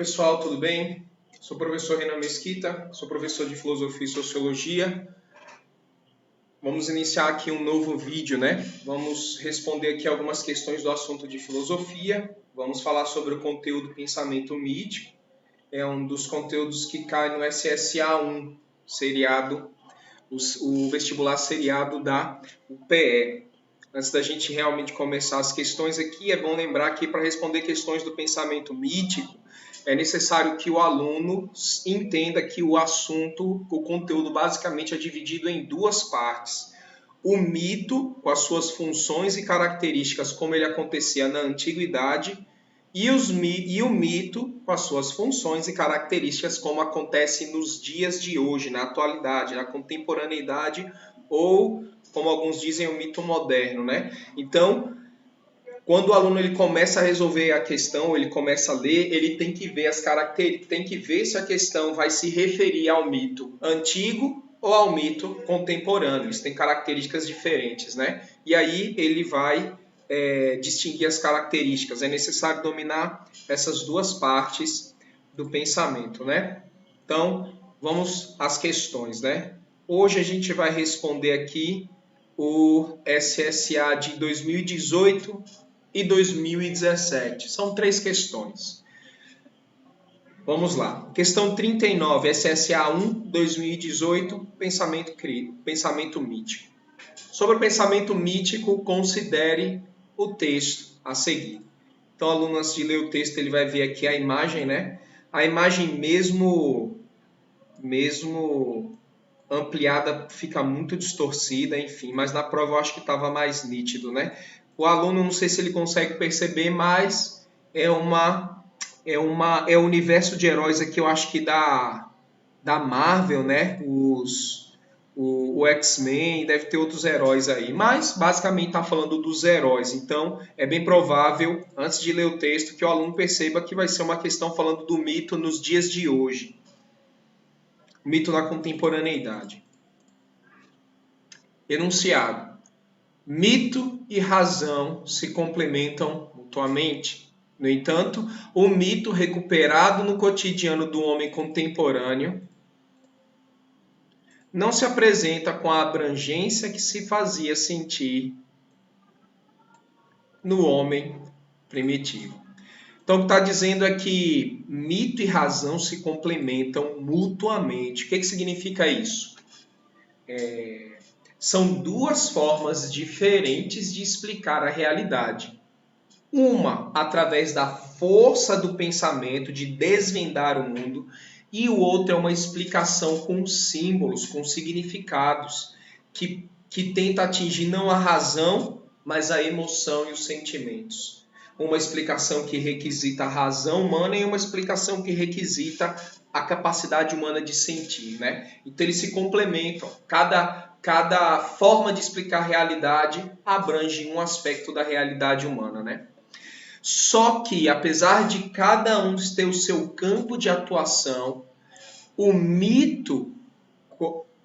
pessoal, tudo bem? Sou o professor Renan Mesquita, sou professor de Filosofia e Sociologia. Vamos iniciar aqui um novo vídeo, né? Vamos responder aqui algumas questões do assunto de filosofia. Vamos falar sobre o conteúdo pensamento mítico. É um dos conteúdos que cai no SSA1, seriado, o vestibular seriado da UPE. Antes da gente realmente começar as questões aqui, é bom lembrar que para responder questões do pensamento mítico, é necessário que o aluno entenda que o assunto, o conteúdo basicamente é dividido em duas partes. O mito, com as suas funções e características, como ele acontecia na antiguidade, e o mito, com as suas funções e características, como acontece nos dias de hoje, na atualidade, na contemporaneidade, ou, como alguns dizem, o mito moderno, né? Então, quando o aluno ele começa a resolver a questão, ele começa a ler, ele tem que ver as características, tem que ver se a questão vai se referir ao mito antigo ou ao mito contemporâneo. Isso tem características diferentes, né? E aí ele vai distinguir as características. É necessário dominar essas duas partes do pensamento, né? Então, vamos às questões, né? Hoje a gente vai responder aqui o SSA de 2018 e 2017. São 3 questões. Vamos lá. Questão 39, SSA1, 2018, pensamento mítico. Sobre o pensamento mítico, considere o texto a seguir. Então, o aluno, antes de ler o texto, ele vai ver aqui a imagem, né? A imagem mesmo ampliada fica muito distorcida, enfim, mas na prova eu acho que estava mais nítido, né? O aluno, não sei se ele consegue perceber, mas é o universo de heróis aqui, eu acho que da Marvel, né? O X-Men, deve ter outros heróis aí, mas basicamente está falando dos heróis, então é bem provável, antes de ler o texto, que o aluno perceba que vai ser uma questão falando do mito nos dias de hoje, o mito na contemporaneidade. Enunciado: mito e razão se complementam mutuamente. No entanto, o mito recuperado no cotidiano do homem contemporâneo não se apresenta com a abrangência que se fazia sentir no homem primitivo. Então, o que está dizendo é que mito e razão se complementam mutuamente. O que significa isso? São duas formas diferentes de explicar a realidade. Uma através da força do pensamento de desvendar o mundo, e o outro é uma explicação com símbolos, com significados, que tenta atingir não a razão, mas a emoção e os sentimentos. Uma explicação que requisita a razão humana e uma explicação que requisita a capacidade humana de sentir, né? Então eles se complementam. Cada forma de explicar a realidade abrange um aspecto da realidade humana, né? Só que, apesar de cada um ter o seu campo de atuação, o mito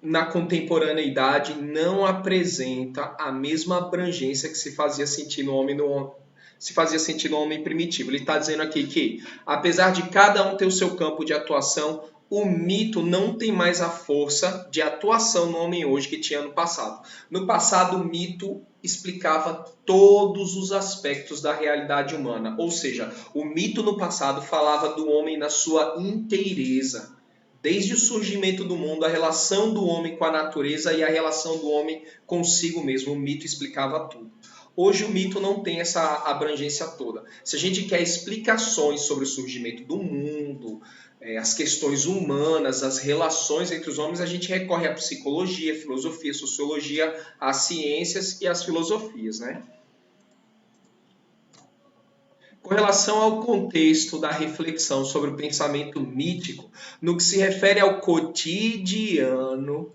na contemporaneidade não apresenta a mesma abrangência que se fazia sentir no homem primitivo. Ele está dizendo aqui que, apesar de cada um ter o seu campo de atuação, o mito não tem mais a força de atuação no homem hoje que tinha no passado. No passado, o mito explicava todos os aspectos da realidade humana. Ou seja, o mito no passado falava do homem na sua inteireza. Desde o surgimento do mundo, a relação do homem com a natureza e a relação do homem consigo mesmo. O mito explicava tudo. Hoje o mito não tem essa abrangência toda. Se a gente quer explicações sobre o surgimento do mundo, as questões humanas, as relações entre os homens, a gente recorre à psicologia, filosofia, sociologia, às ciências e às filosofias, né? Com relação ao contexto da reflexão sobre o pensamento mítico, no que se refere ao cotidiano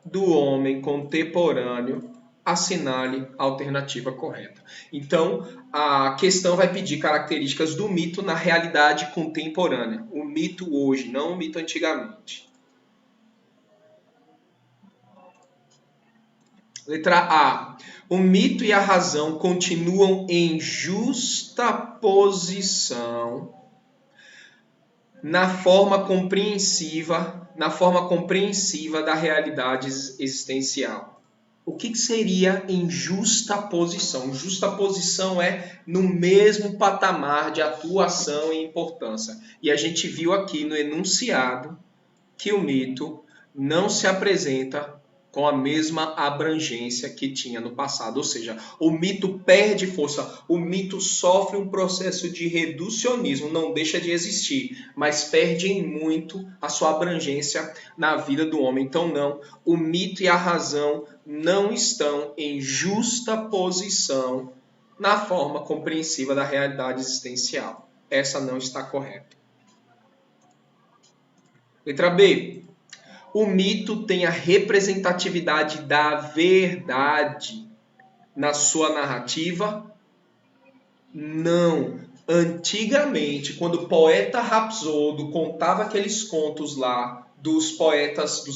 do homem contemporâneo, assinale a alternativa correta. Então, a questão vai pedir características do mito na realidade contemporânea. O mito hoje, não o mito antigamente. Letra A. O mito e a razão continuam em justa posição na forma compreensiva da realidade existencial. O que seria em justa posição? Justa posição é no mesmo patamar de atuação e importância. E a gente viu aqui no enunciado que o mito não se apresenta com a mesma abrangência que tinha no passado. Ou seja, o mito perde força, o mito sofre um processo de reducionismo, não deixa de existir, mas perde em muito a sua abrangência na vida do homem. Então, não, o mito e a razão não estão em justa posição na forma compreensiva da realidade existencial. Essa não está correta. Letra B. O mito tem a representatividade da verdade na sua narrativa? Não. Antigamente, quando o poeta Rapsodo contava aqueles contos lá dos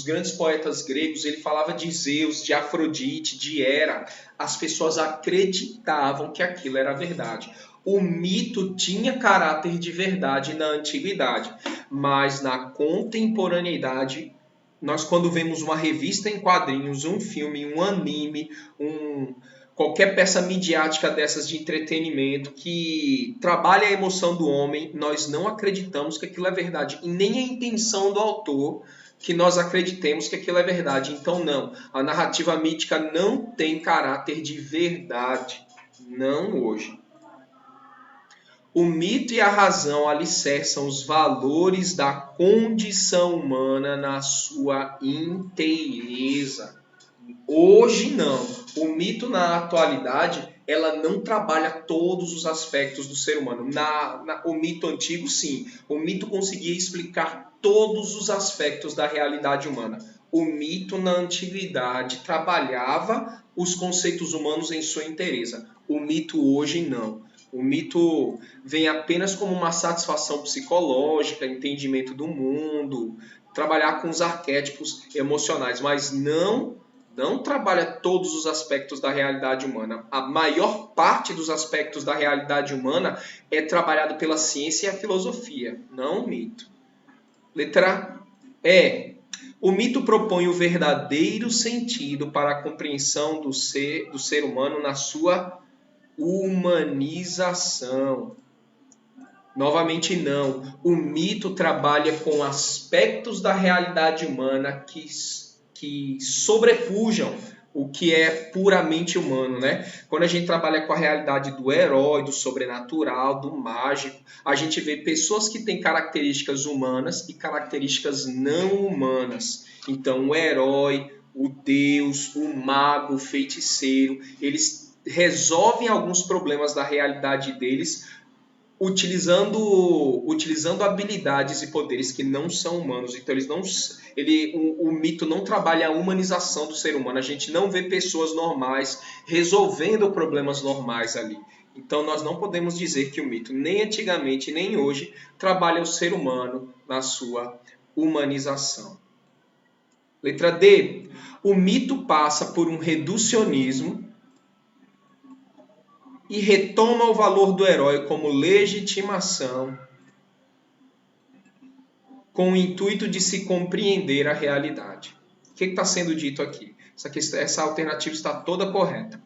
grandes poetas gregos, ele falava de Zeus, de Afrodite, de Hera. As pessoas acreditavam que aquilo era verdade. O mito tinha caráter de verdade na antiguidade, mas na contemporaneidade, nós quando vemos uma revista em quadrinhos, um filme, um anime, qualquer peça midiática dessas de entretenimento que trabalha a emoção do homem, nós não acreditamos que aquilo é verdade. E nem a intenção do autor que nós acreditemos que aquilo é verdade. Então, não. A narrativa mítica não tem caráter de verdade. Não hoje. O mito e a razão alicerçam os valores da condição humana na sua inteireza. Hoje não. O mito na atualidade, ela não trabalha todos os aspectos do ser humano. O mito antigo, sim. O mito conseguia explicar todos os aspectos da realidade humana. O mito na antiguidade trabalhava os conceitos humanos em sua inteireza. O mito hoje não. O mito vem apenas como uma satisfação psicológica, entendimento do mundo, trabalhar com os arquétipos emocionais, mas não trabalha todos os aspectos da realidade humana. A maior parte dos aspectos da realidade humana é trabalhado pela ciência e a filosofia, não o mito. Letra E. O mito propõe o verdadeiro sentido para a compreensão do ser humano na sua humanização. Novamente não. O mito trabalha com aspectos da realidade humana que sobrepujam o que é puramente humano, né? Quando a gente trabalha com a realidade do herói, do sobrenatural, do mágico, a gente vê pessoas que têm características humanas e características não humanas. Então, o herói, o deus, o mago, o feiticeiro, eles resolvem alguns problemas da realidade deles utilizando habilidades e poderes que não são humanos. Então, o mito não trabalha a humanização do ser humano. A gente não vê pessoas normais resolvendo problemas normais ali. Então, nós não podemos dizer que o mito, nem antigamente, nem hoje, trabalha o ser humano na sua humanização. Letra D. O mito passa por um reducionismo e retoma o valor do herói como legitimação, com o intuito de se compreender a realidade. O que está sendo dito aqui? Essa alternativa está toda correta.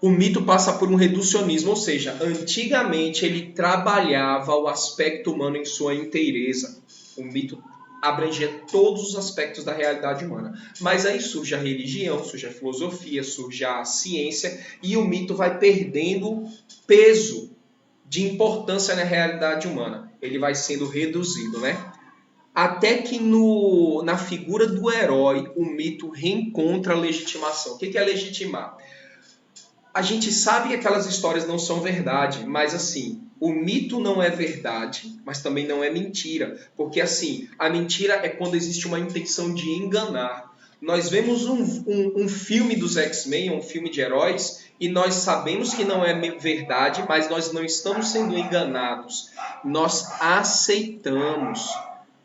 O mito passa por um reducionismo, ou seja, antigamente ele trabalhava o aspecto humano em sua inteireza. O mito abrangia todos os aspectos da realidade humana. Mas aí surge a religião, surge a filosofia, surge a ciência e o mito vai perdendo peso de importância na realidade humana. Ele vai sendo reduzido, né? Até que na figura do herói, o mito reencontra a legitimação. O que é legitimar? A gente sabe que aquelas histórias não são verdade, mas assim, o mito não é verdade, mas também não é mentira. Porque assim, a mentira é quando existe uma intenção de enganar. Nós vemos um filme dos X-Men, um filme de heróis, e nós sabemos que não é verdade, mas nós não estamos sendo enganados. Nós aceitamos.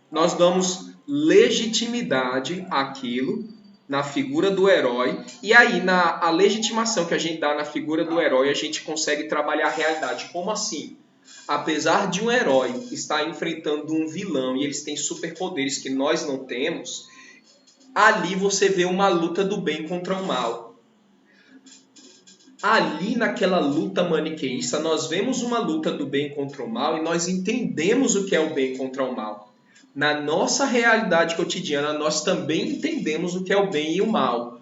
Nós damos legitimidade àquilo na figura do herói, e aí a legitimação que a gente dá na figura do herói, a gente consegue trabalhar a realidade. Como assim? Apesar de um herói estar enfrentando um vilão e eles têm superpoderes que nós não temos, ali você vê uma luta do bem contra o mal. Ali naquela luta maniqueísta, nós vemos uma luta do bem contra o mal e nós entendemos o que é o bem contra o mal. Na nossa realidade cotidiana, nós também entendemos o que é o bem e o mal.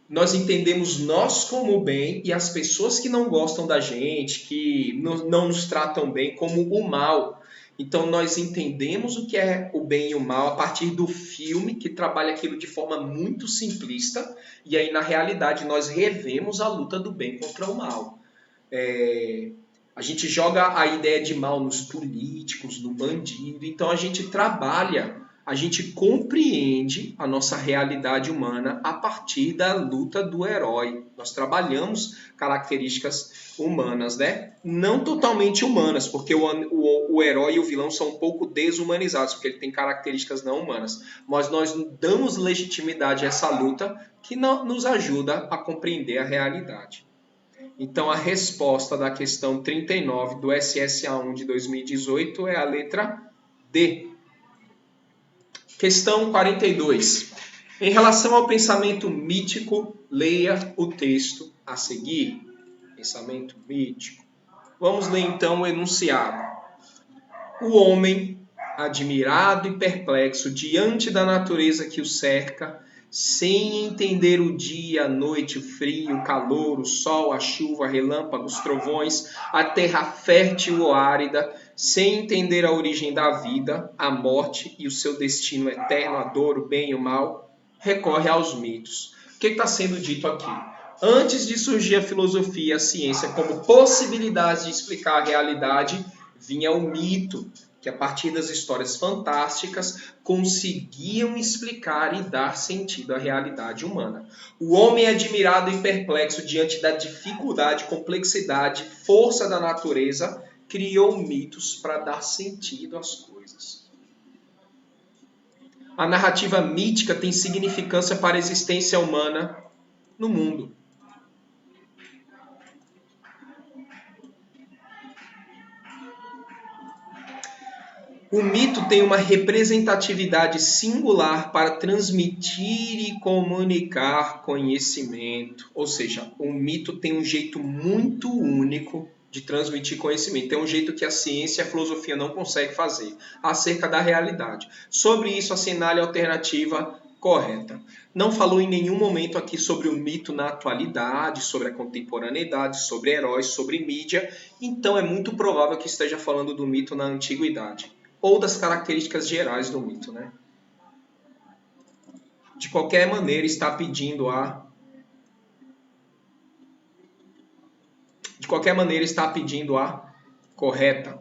Nós entendemos nós como o bem e as pessoas que não gostam da gente, que não nos tratam bem, como o mal. Então nós entendemos o que é o bem e o mal a partir do filme, que trabalha aquilo de forma muito simplista, e aí na realidade nós revemos a luta do bem contra o mal. A gente joga a ideia de mal nos políticos, no bandido, então a gente trabalha, a gente compreende a nossa realidade humana a partir da luta do herói. Nós trabalhamos características humanas, né? Não totalmente humanas, porque o herói e o vilão são um pouco desumanizados, porque ele tem características não humanas. Mas nós damos legitimidade a essa luta que nos ajuda a compreender a realidade. Então, a resposta da questão 39 do SSA1 de 2018 é a letra D. Questão 42. Em relação ao pensamento mítico, leia o texto a seguir. Pensamento mítico. Vamos ler então o enunciado. O homem, admirado e perplexo diante da natureza que o cerca, sem entender o dia, a noite, o frio, o calor, o sol, a chuva, relâmpagos, trovões, a terra fértil ou árida, sem entender a origem da vida, a morte e o seu destino eterno, a dor, o bem e o mal, recorre aos mitos. O que está sendo dito aqui? Antes de surgir a filosofia e a ciência como possibilidades de explicar a realidade, vinha o mito, que a partir das histórias fantásticas conseguiam explicar e dar sentido à realidade humana. O homem admirado e perplexo diante da dificuldade, complexidade, força da natureza, criou mitos para dar sentido às coisas. A narrativa mítica tem significância para a existência humana no mundo. O mito tem uma representatividade singular para transmitir e comunicar conhecimento. Ou seja, o mito tem um jeito muito único de transmitir conhecimento. Tem um jeito que a ciência e a filosofia não conseguem fazer acerca da realidade. Sobre isso, assinale a alternativa correta. Não falou em nenhum momento aqui sobre o mito na atualidade, sobre a contemporaneidade, sobre heróis, sobre mídia. Então é muito provável que esteja falando do mito na antiguidade. Ou das características gerais do mito, né? De qualquer maneira, está pedindo a correta.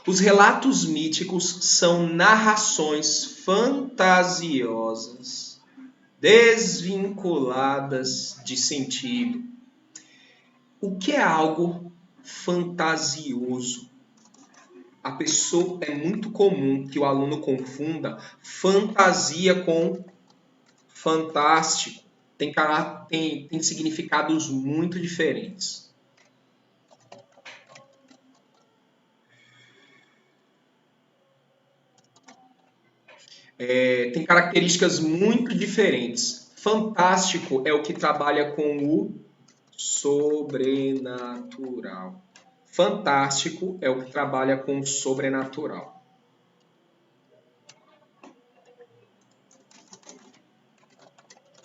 Os relatos míticos são narrações fantasiosas, desvinculadas de sentido. O que é algo fantasioso? É muito comum que o aluno confunda fantasia com fantástico. Tem significados muito diferentes. Tem características muito diferentes. Fantástico é o que trabalha com o sobrenatural. Fantástico é o que trabalha com o sobrenatural.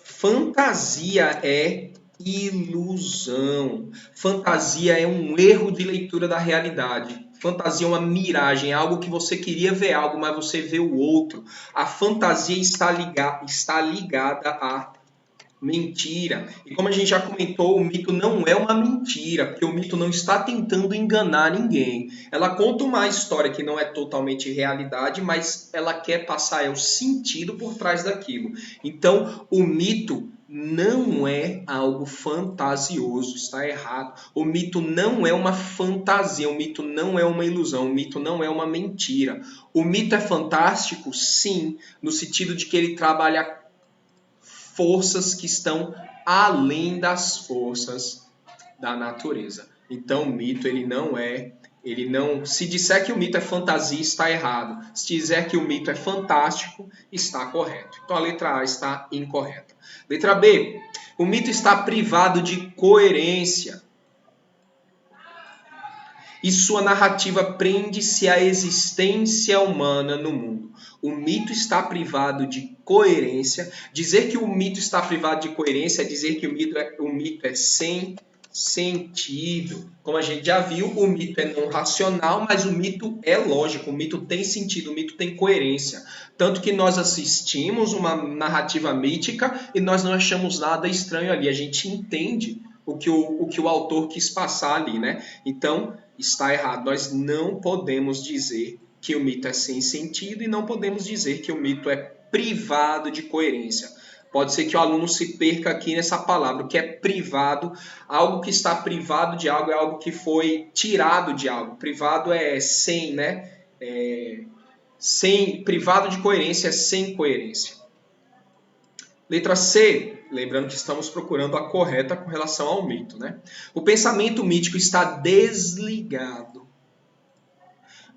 Fantasia é ilusão. Fantasia é um erro de leitura da realidade. Fantasia é uma miragem, é algo que você queria ver algo, mas você vê o outro. A fantasia está ligada à mentira. E como a gente já comentou, o mito não é uma mentira, porque o mito não está tentando enganar ninguém. Ela conta uma história que não é totalmente realidade, mas ela quer passar o sentido por trás daquilo. Então, o mito não é algo fantasioso, está errado. O mito não é uma fantasia, o mito não é uma ilusão, o mito não é uma mentira. O mito é fantástico, sim, no sentido de que ele trabalha forças que estão além das forças da natureza. Então, o mito, se disser que o mito é fantasia, está errado. Se disser que o mito é fantástico, está correto. Então, a letra A está incorreta. Letra B, o mito está privado de coerência e sua narrativa prende-se à existência humana no mundo. O mito está privado de coerência. Dizer que o mito está privado de coerência é dizer que o mito é sem sentido. Como a gente já viu, o mito é não racional, mas o mito é lógico, o mito tem sentido, o mito tem coerência. Tanto que nós assistimos uma narrativa mítica e nós não achamos nada estranho ali, a gente entende o que o autor quis passar ali, né? Então, está errado. Nós não podemos dizer que o mito é sem sentido e não podemos dizer que o mito é privado de coerência. Pode ser que o aluno se perca aqui nessa palavra, o que é privado. Algo que está privado de algo é algo que foi tirado de algo. Privado é sem, né? Privado de coerência é sem coerência. Letra C, lembrando que estamos procurando a correta com relação ao mito, né? O pensamento mítico está desligado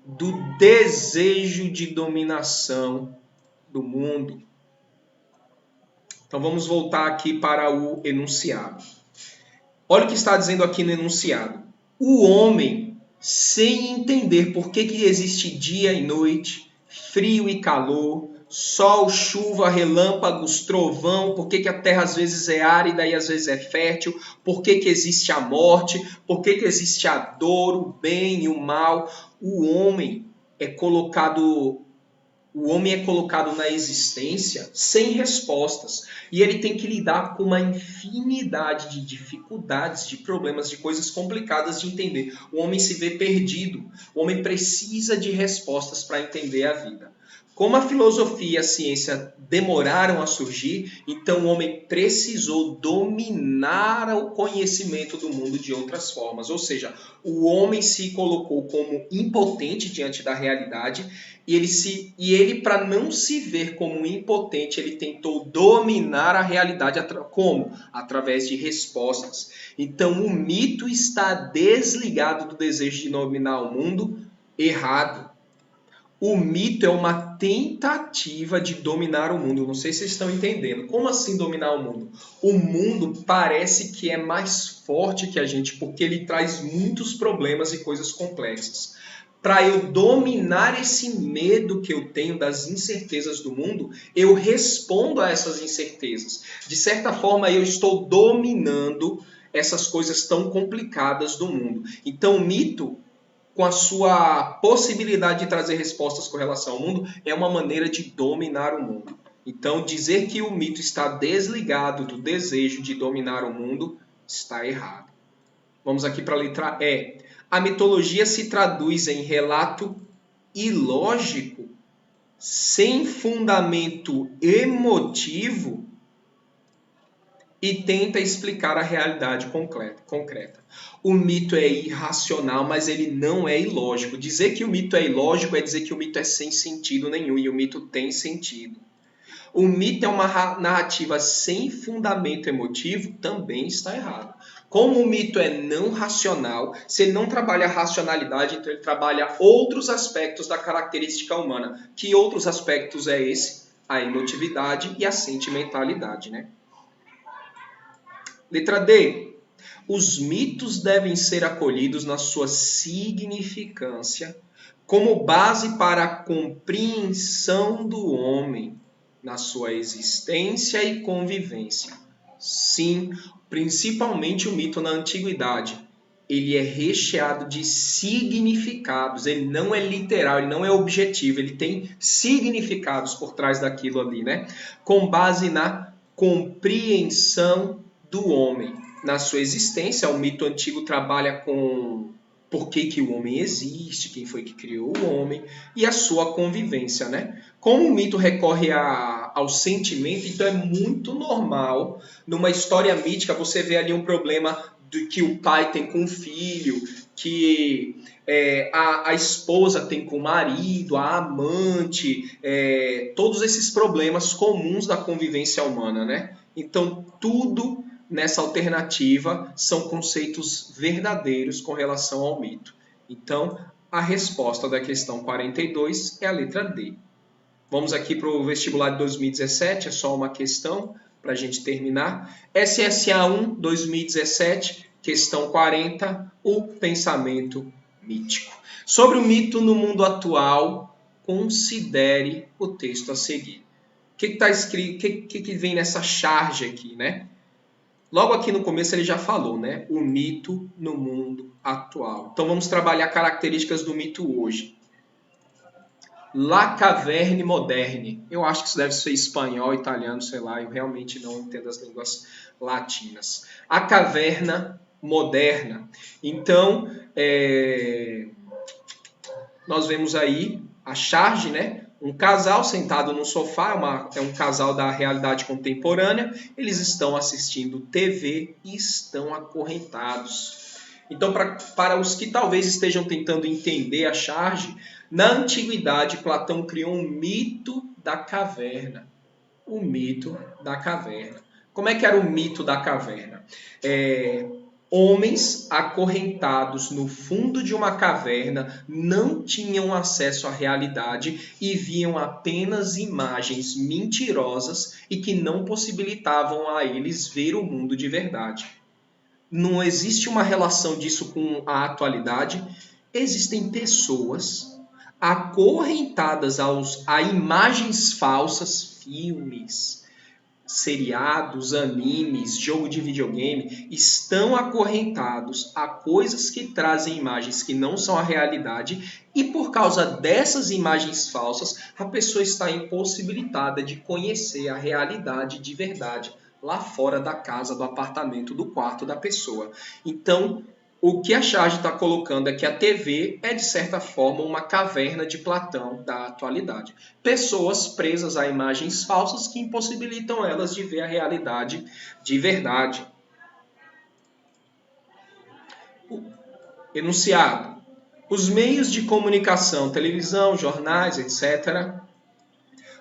do desejo de dominação do mundo. Então vamos voltar aqui para o enunciado. Olha o que está dizendo aqui no enunciado. O homem, sem entender por que existe dia e noite, frio e calor, sol, chuva, relâmpagos, trovão, por que a terra às vezes é árida e às vezes é fértil, por que existe a morte, por que existe a dor, o bem e o mal. O homem é colocado na existência sem respostas e ele tem que lidar com uma infinidade de dificuldades, de problemas, de coisas complicadas de entender. O homem se vê perdido, o homem precisa de respostas para entender a vida. Como a filosofia e a ciência demoraram a surgir, então o homem precisou dominar o conhecimento do mundo de outras formas. Ou seja, o homem se colocou como impotente diante da realidade e ele para não se ver como impotente, ele tentou dominar a realidade como? Através de respostas. Então o mito está desligado do desejo de dominar o mundo. Errado. O mito é uma tentativa de dominar o mundo. Não sei se vocês estão entendendo. Como assim dominar o mundo? O mundo parece que é mais forte que a gente porque ele traz muitos problemas e coisas complexas. Para eu dominar esse medo que eu tenho das incertezas do mundo, eu respondo a essas incertezas. De certa forma, eu estou dominando essas coisas tão complicadas do mundo. Então, o mito, com a sua possibilidade de trazer respostas com relação ao mundo, é uma maneira de dominar o mundo. Então, dizer que o mito está desligado do desejo de dominar o mundo está errado. Vamos aqui para a letra E. A mitologia se traduz em relato ilógico, sem fundamento emotivo e tenta explicar a realidade concreta. O mito é irracional, mas ele não é ilógico. Dizer que o mito é ilógico é dizer que o mito é sem sentido nenhum, e o mito tem sentido. O mito é uma narrativa sem fundamento emotivo, também está errado. Como o mito é não racional, se ele não trabalha a racionalidade, então ele trabalha outros aspectos da característica humana. Que outros aspectos é esse? A emotividade e a sentimentalidade, né? Letra D. Os mitos devem ser acolhidos na sua significância como base para a compreensão do homem na sua existência e convivência. Sim, principalmente o mito na antiguidade. Ele é recheado de significados, ele não é literal, ele não é objetivo, ele tem significados por trás daquilo ali, né? Com base na compreensão do homem. Na sua existência, o mito antigo trabalha com por que o homem existe, quem foi que criou o homem e a sua convivência, né? Como o mito recorre ao sentimento, então é muito normal numa história mítica você ver ali um problema que o pai tem com o filho, que a esposa tem com o marido, a amante, todos esses problemas comuns da convivência humana, né? Então tudo nessa alternativa são conceitos verdadeiros com relação ao mito. Então, a resposta da questão 42 é a letra D. Vamos aqui para o vestibular de 2017, é só uma questão para a gente terminar. SSA 1, 2017, questão 40, o pensamento mítico. Sobre o mito no mundo atual, considere o texto a seguir. O que está escrito? O que vem nessa charge aqui, né? Logo aqui no começo ele já falou, né? O mito no mundo atual. Então vamos trabalhar características do mito hoje. La caverne moderne. Eu acho que isso deve ser espanhol, italiano, sei lá. Eu realmente não entendo as línguas latinas. A caverna moderna. Então, nós vemos aí a charge, né? Um casal sentado no sofá, é um casal da realidade contemporânea. Eles estão assistindo TV e estão acorrentados. Então, para os que talvez estejam tentando entender a charge, na antiguidade, Platão criou um mito da caverna. O mito da caverna. Como é que era o mito da caverna? Homens acorrentados no fundo de uma caverna não tinham acesso à realidade e viam apenas imagens mentirosas e que não possibilitavam a eles ver o mundo de verdade. Não existe uma relação disso com a atualidade. Existem pessoas acorrentadas a imagens falsas, filmes, seriados, animes, jogo de videogame, estão acorrentados a coisas que trazem imagens que não são a realidade e por causa dessas imagens falsas, a pessoa está impossibilitada de conhecer a realidade de verdade lá fora da casa, do apartamento, do quarto da pessoa. Então, o que a charge está colocando é que a TV é, de certa forma, uma caverna de Platão da atualidade. Pessoas presas a imagens falsas que impossibilitam elas de ver a realidade de verdade. Enunciado. Os meios de comunicação, televisão, jornais, etc.,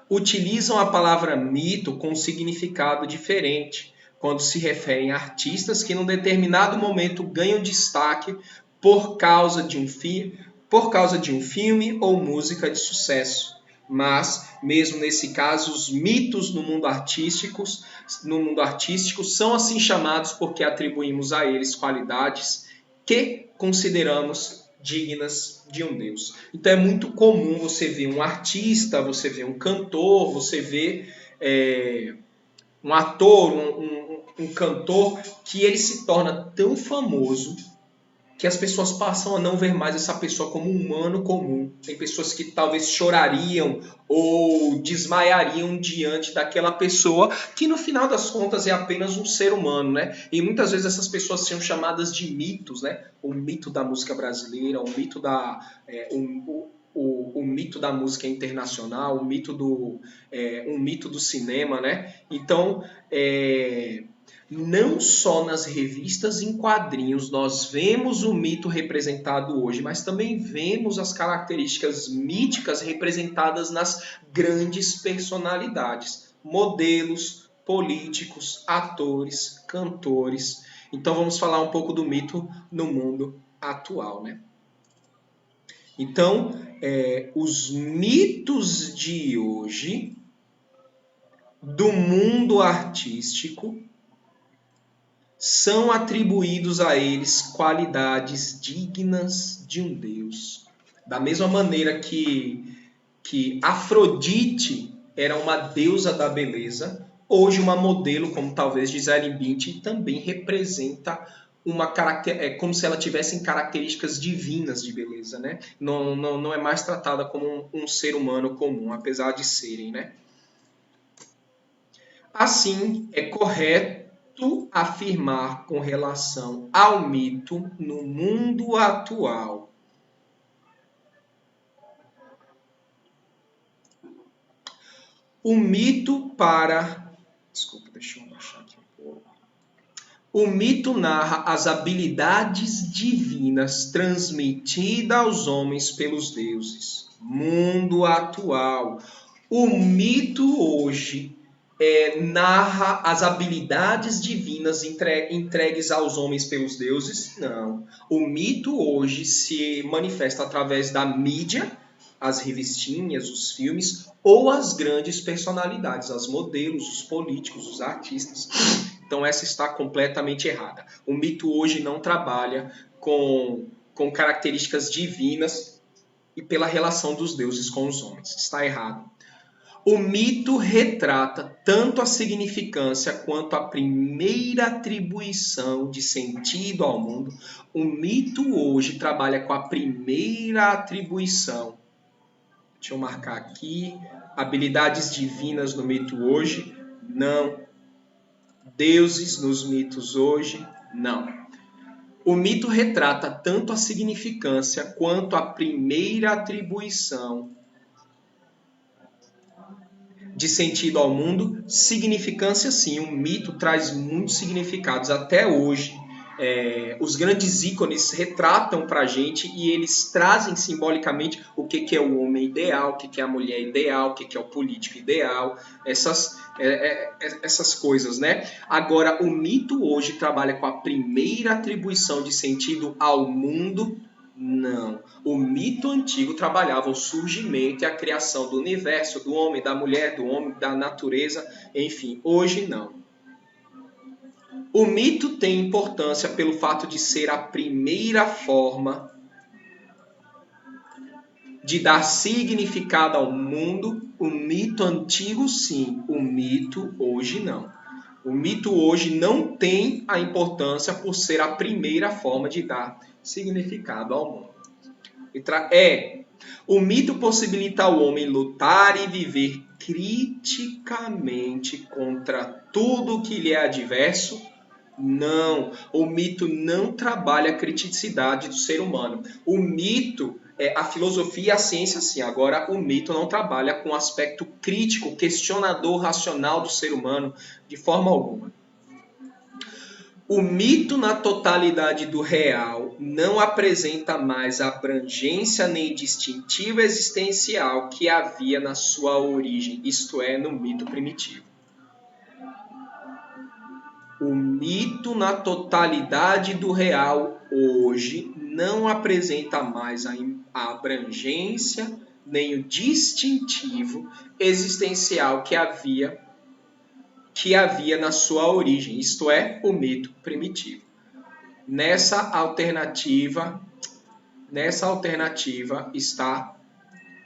utilizam a palavra mito com um significado diferente quando se referem a artistas que, num determinado momento, ganham destaque por causa de um filme ou música de sucesso. Mas, mesmo nesse caso, os mitos no mundo artístico são assim chamados porque atribuímos a eles qualidades que consideramos dignas de um Deus. Então é muito comum você ver um artista, você ver um cantor, você ver um ator, um cantor, que ele se torna tão famoso que as pessoas passam a não ver mais essa pessoa como um humano comum. Tem pessoas que talvez chorariam ou desmaiariam diante daquela pessoa que no final das contas é apenas um ser humano, né? E muitas vezes essas pessoas são chamadas de mitos, né? O mito da música brasileira, o mito o mito da música internacional, um mito do cinema, né? Então, não só nas revistas em quadrinhos nós vemos o mito representado hoje, mas também vemos as características míticas representadas nas grandes personalidades, modelos, políticos, atores, cantores. Então vamos falar um pouco do mito no mundo atual, né? Então, os mitos de hoje do mundo artístico são atribuídos a eles qualidades dignas de um Deus. Da mesma maneira que Afrodite era uma deusa da beleza, hoje uma modelo, como talvez Gisele Bündchen, também representa como se ela tivesse características divinas de beleza, né? Não é mais tratada como um ser humano comum, apesar de serem, né? Assim, é correto afirmar com relação ao mito no mundo atual. O mito Desculpa, deixa eu baixar aqui um pouco. O mito narra as habilidades divinas transmitidas aos homens pelos deuses. Mundo atual. O mito hoje narra as habilidades divinas entregues aos homens pelos deuses. Não. O mito hoje se manifesta através da mídia, as revistinhas, os filmes, ou as grandes personalidades, as modelos, os políticos, os artistas. Então essa está completamente errada. O mito hoje não trabalha com características divinas e pela relação dos deuses com os homens. Está errado. O mito retrata tanto a significância quanto a primeira atribuição de sentido ao mundo. O mito hoje trabalha com a primeira atribuição. Deixa eu marcar aqui. Habilidades divinas no mito hoje? Não. Deuses nos mitos hoje? Não. O mito retrata tanto a significância quanto a primeira atribuição de sentido ao mundo. Significância, sim. O mito traz muitos significados. Até hoje, os grandes ícones retratam para a gente e eles trazem simbolicamente o que é o homem ideal, o que é a mulher ideal, o que é o político ideal, essas coisas, né? Agora, o mito hoje trabalha com a primeira atribuição de sentido ao mundo. Não. O mito antigo trabalhava o surgimento e a criação do universo, do homem, da mulher, do homem, da natureza, enfim. Hoje não. O mito tem importância pelo fato de ser a primeira forma de dar significado ao mundo. O mito antigo, sim. O mito hoje não. O mito hoje não tem a importância por ser a primeira forma de dar significado ao mundo. O mito possibilita ao homem lutar e viver criticamente contra tudo que lhe é adverso. Não, o mito não trabalha a criticidade do ser humano. O mito, a filosofia e a ciência, sim. Agora, o mito não trabalha com o aspecto crítico, questionador, racional do ser humano, de forma alguma. O mito na totalidade do real não apresenta mais a abrangência nem distintivo existencial que havia na sua origem, isto é, no mito primitivo. O mito na totalidade do real hoje não apresenta mais a abrangência nem o distintivo existencial que havia na sua origem, isto é, o mito primitivo. Nessa alternativa está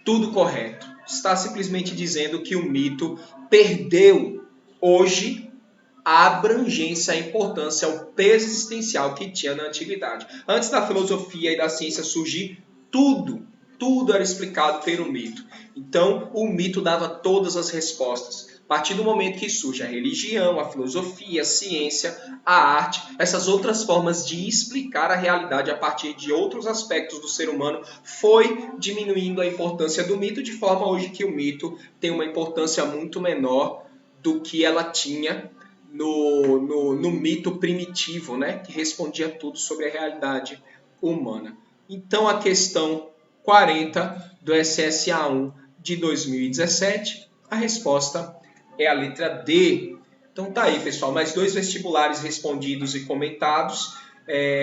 tudo correto. Está simplesmente dizendo que o mito perdeu hoje a abrangência, a importância, o peso existencial que tinha na antiguidade. Antes da filosofia e da ciência surgir, tudo era explicado pelo mito. Então, o mito dava todas as respostas. A partir do momento que surge a religião, a filosofia, a ciência, a arte, essas outras formas de explicar a realidade a partir de outros aspectos do ser humano, foi diminuindo a importância do mito, de forma hoje que o mito tem uma importância muito menor do que ela tinha no mito primitivo, né? Que respondia tudo sobre a realidade humana. Então, a questão 40 do SSA1 de 2017, a resposta é a letra D. Então tá aí, pessoal, mais 2 vestibulares respondidos e comentados.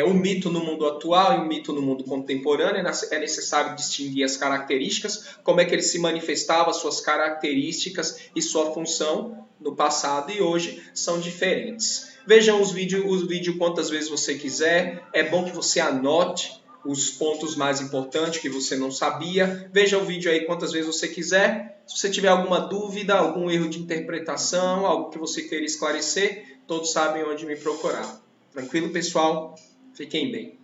O mito no mundo atual e o mito no mundo contemporâneo. É necessário distinguir as características, como é que ele se manifestava, suas características e sua função no passado e hoje são diferentes. Vejam os vídeos quantas vezes você quiser. É bom que você anote os pontos mais importantes que você não sabia. Veja o vídeo aí quantas vezes você quiser. Se você tiver alguma dúvida, algum erro de interpretação, algo que você queira esclarecer, todos sabem onde me procurar. Tranquilo, pessoal? Fiquem bem.